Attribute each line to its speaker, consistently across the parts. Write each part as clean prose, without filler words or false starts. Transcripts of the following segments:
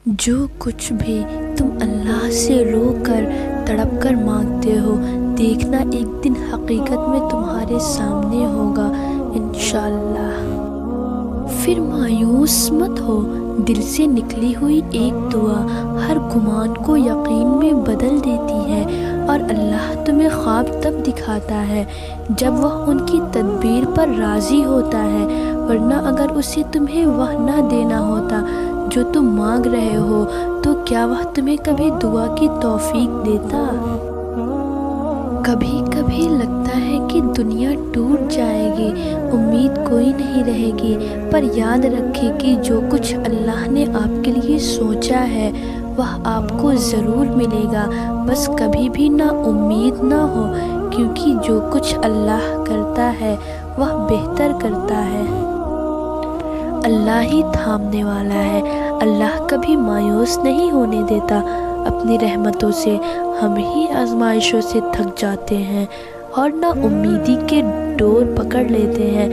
Speaker 1: جو کچھ بھی تم اللہ سے رو کر تڑپ کر مانگتے ہو، دیکھنا ایک دن حقیقت میں تمہارے سامنے ہوگا انشاءاللہ۔ پھر مایوس مت ہو، دل سے نکلی ہوئی ایک دعا ہر گمان کو یقین میں بدل دیتی ہے، اور اللہ تمہیں خواب تب دکھاتا ہے جب وہ ان کی تدبیر پر راضی ہوتا ہے، ورنہ اگر اسے تمہیں وہ نہ دینا ہوتا جو تم مانگ رہے ہو تو کیا وہ تمہیں کبھی دعا کی توفیق دیتا؟ کبھی کبھی لگتا ہے کہ دنیا ٹوٹ جائے گی، امید کوئی نہیں رہے گی، پر یاد رکھے کہ جو کچھ اللہ نے آپ کے لیے سوچا ہے وہ آپ کو ضرور ملے گا، بس کبھی بھی نا امید نہ ہو، کیونکہ جو کچھ اللہ کرتا ہے وہ بہتر کرتا ہے۔ اللہ ہی تھامنے والا ہے، اللہ کبھی مایوس نہیں ہونے دیتا اپنی رحمتوں سے۔ ہم ہی آزمائشوں سے تھک جاتے ہیں اور نا امیدی کے ڈور پکڑ لیتے ہیں،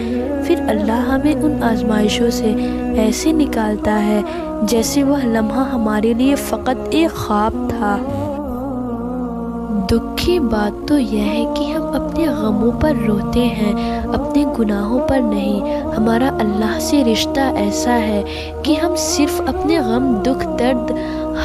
Speaker 1: پھر اللہ ہمیں ان آزمائشوں سے ایسے نکالتا ہے جیسے وہ لمحہ ہمارے لیے فقط ایک خواب تھا۔ دکھ کی بات تو یہ ہے کہ ہم اپنے غموں پر روتے ہیں، اپنے گناہوں پر نہیں۔ ہمارا اللہ سے رشتہ ایسا ہے کہ ہم صرف اپنے غم، دکھ، درد،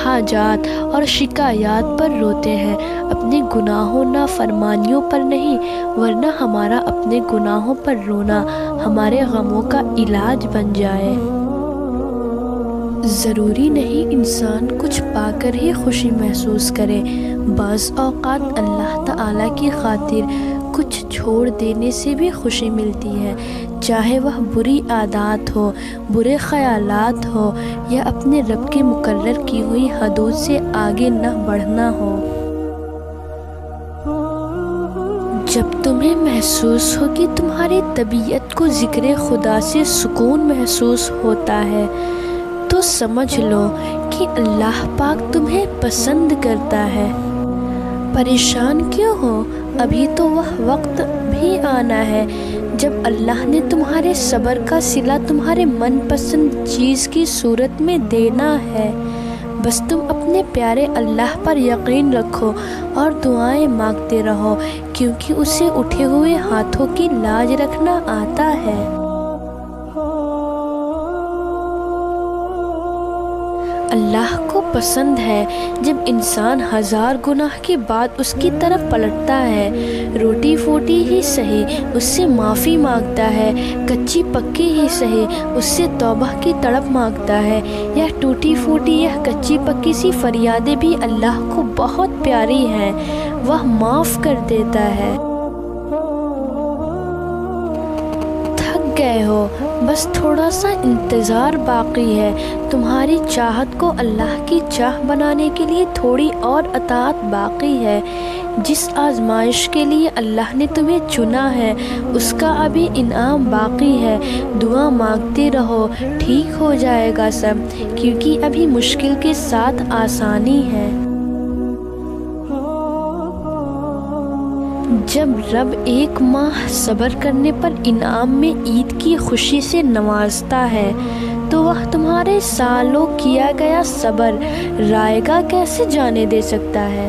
Speaker 1: حاجات اور شکایات پر روتے ہیں، اپنے گناہوں، نافرمانیوں پر نہیں، ورنہ ہمارا اپنے گناہوں پر رونا ہمارے غموں کا علاج بن جائے۔ ضروری نہیں انسان کچھ پا کر ہی خوشی محسوس کرے، بعض اوقات اللہ تعالیٰ کی خاطر کچھ چھوڑ دینے سے بھی خوشی ملتی ہے، چاہے وہ بری عادات ہو، برے خیالات ہو، یا اپنے رب کے مقرر کی ہوئی حدود سے آگے نہ بڑھنا ہو۔ جب تمہیں محسوس ہو کہ تمہاری طبیعت کو ذکر خدا سے سکون محسوس ہوتا ہے تو سمجھ لو کہ اللہ پاک تمہیں پسند کرتا ہے۔ پریشان کیوں ہو؟ ابھی تو وہ وقت بھی آنا ہے جب اللہ نے تمہارے صبر کا صلہ تمہارے من پسند چیز کی صورت میں دینا ہے، بس تم اپنے پیارے اللہ پر یقین رکھو اور دعائیں مانگتے رہو، کیونکہ اسے اٹھے ہوئے ہاتھوں کی لاج رکھنا آتا ہے۔ اللہ کو پسند ہے جب انسان ہزار گناہ کے بعد اس کی طرف پلٹتا ہے، روٹی پھوٹی ہی سہی اس سے معافی مانگتا ہے، کچی پکی ہی سہی اس سے توبہ کی تڑپ مانگتا ہے، یا ٹوٹی پھوٹی یا کچی پکی سی فریادیں بھی اللہ کو بہت پیاری ہیں، وہ معاف کر دیتا ہے۔ گئے ہو، بس تھوڑا سا انتظار باقی ہے، تمہاری چاہت کو اللہ کی چاہ بنانے کے لیے تھوڑی اور اطاعت باقی ہے۔ جس آزمائش کے لیے اللہ نے تمہیں چنا ہے اس کا ابھی انعام باقی ہے، دعا مانگتے رہو، ٹھیک ہو جائے گا سب، کیونکہ ابھی مشکل کے ساتھ آسانی ہے۔ جب رب ایک ماہ صبر کرنے پر انعام میں عید کی خوشی سے نوازتا ہے تو وہ تمہارے سالوں کیا گیا صبر رائگاں کیسے جانے دے سکتا ہے؟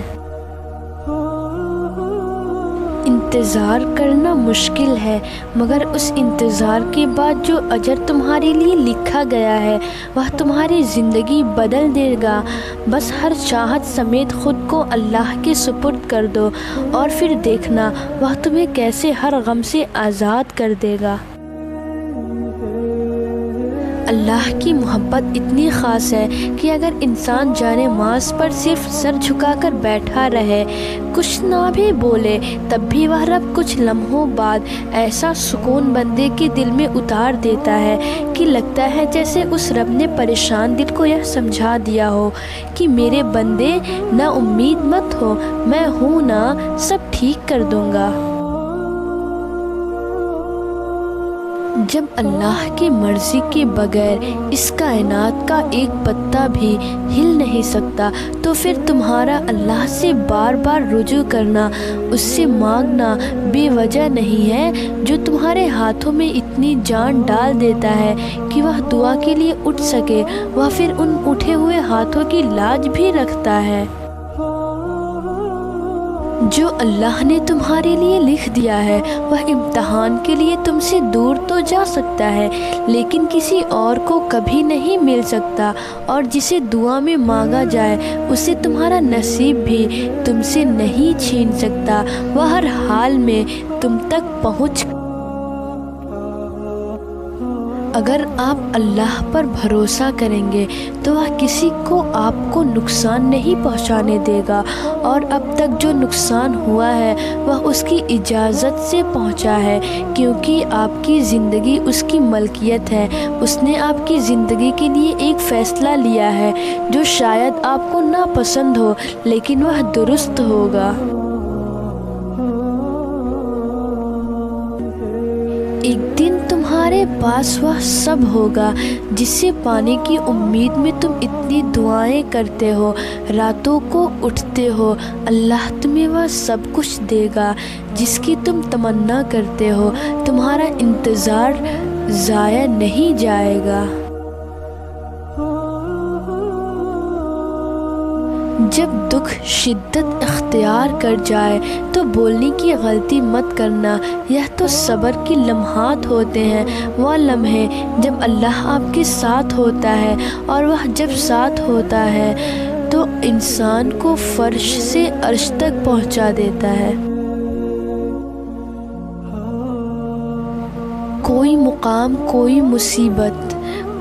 Speaker 1: انتظار کرنا مشکل ہے، مگر اس انتظار کے بعد جو اجر تمہارے لیے لکھا گیا ہے وہ تمہاری زندگی بدل دے گا۔ بس ہر چاہت سمیت خود کو اللہ کے سپرد کر دو اور پھر دیکھنا وہ تمہیں کیسے ہر غم سے آزاد کر دے گا۔ اللہ کی محبت اتنی خاص ہے کہ اگر انسان جانے ماز پر صرف سر جھکا کر بیٹھا رہے، کچھ نہ بھی بولے، تب بھی وہ رب کچھ لمحوں بعد ایسا سکون بندے کے دل میں اتار دیتا ہے کہ لگتا ہے جیسے اس رب نے پریشان دل کو یہ سمجھا دیا ہو کہ میرے بندے نا امید مت ہو، میں ہوں نا، سب ٹھیک کر دوں گا۔ جب اللہ کی مرضی کے بغیر اس کائنات کا ایک پتا بھی ہل نہیں سکتا، تو پھر تمہارا اللہ سے بار بار رجوع کرنا، اس سے مانگنا بے وجہ نہیں ہے، جو تمہارے ہاتھوں میں اتنی جان ڈال دیتا ہے کہ وہ دعا کے لیے اٹھ سکے، وہ پھر ان اٹھے ہوئے ہاتھوں کی لاج بھی رکھتا ہے۔ جو اللہ نے تمہارے لیے لکھ دیا ہے وہ امتحان کے لیے تم سے دور تو جا سکتا ہے، لیکن کسی اور کو کبھی نہیں مل سکتا، اور جسے دعا میں مانگا جائے اسے تمہارا نصیب بھی تم سے نہیں چھین سکتا، وہ ہر حال میں تم تک پہنچ۔ اگر آپ اللہ پر بھروسہ کریں گے تو وہ کسی کو آپ کو نقصان نہیں پہنچانے دے گا، اور اب تک جو نقصان ہوا ہے وہ اس کی اجازت سے پہنچا ہے، کیونکہ آپ کی زندگی اس کی ملکیت ہے۔ اس نے آپ کی زندگی کے لیے ایک فیصلہ لیا ہے جو شاید آپ کو ناپسند ہو، لیکن وہ درست ہوگا۔ ایک دن تمہارے پاس وہ سب ہوگا جس سے پانے کی امید میں تم اتنی دعائیں کرتے ہو، راتوں کو اٹھتے ہو۔ اللہ تمہیں وہ سب کچھ دے گا جس کی تم تمنا کرتے ہو۔ تمہارا انتظار ضائع نہیں جائے گا۔ جب دکھ شدت اختیار کر جائے تو بولنے کی غلطی مت کرنا، یہ تو صبر کی لمحات ہوتے ہیں، وہ لمحے جب اللہ آپ کے ساتھ ہوتا ہے، اور وہ جب ساتھ ہوتا ہے تو انسان کو فرش سے عرش تک پہنچا دیتا ہے۔ کوئی مقام، کوئی مصیبت،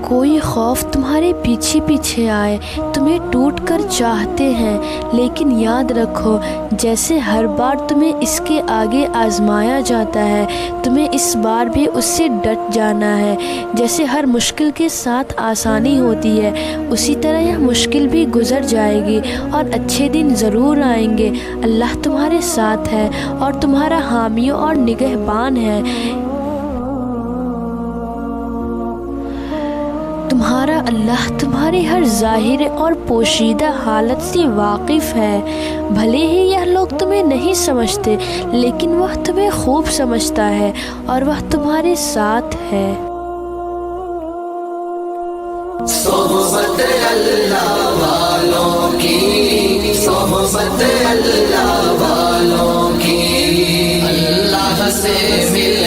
Speaker 1: کوئی خوف تمہارے پیچھے پیچھے آئے، تمہیں ٹوٹ کر چاہتے ہیں، لیکن یاد رکھو جیسے ہر بار تمہیں اس کے آگے آزمایا جاتا ہے، تمہیں اس بار بھی اس سے ڈٹ جانا ہے۔ جیسے ہر مشکل کے ساتھ آسانی ہوتی ہے، اسی طرح یہ مشکل بھی گزر جائے گی اور اچھے دن ضرور آئیں گے۔ اللہ تمہارے ساتھ ہے اور تمہارا حامی اور نگہبان ہے۔ تمہارا اللہ تمہاری ہر ظاہر اور پوشیدہ حالت سے واقف ہے، بھلے ہی یہ لوگ تمہیں نہیں سمجھتے، لیکن وہ تمہیں خوب سمجھتا ہے اور وہ تمہارے ساتھ ہے۔
Speaker 2: صحبت اللہ والوں کی، صحبت اللہ والوں کی، اللہ سے مل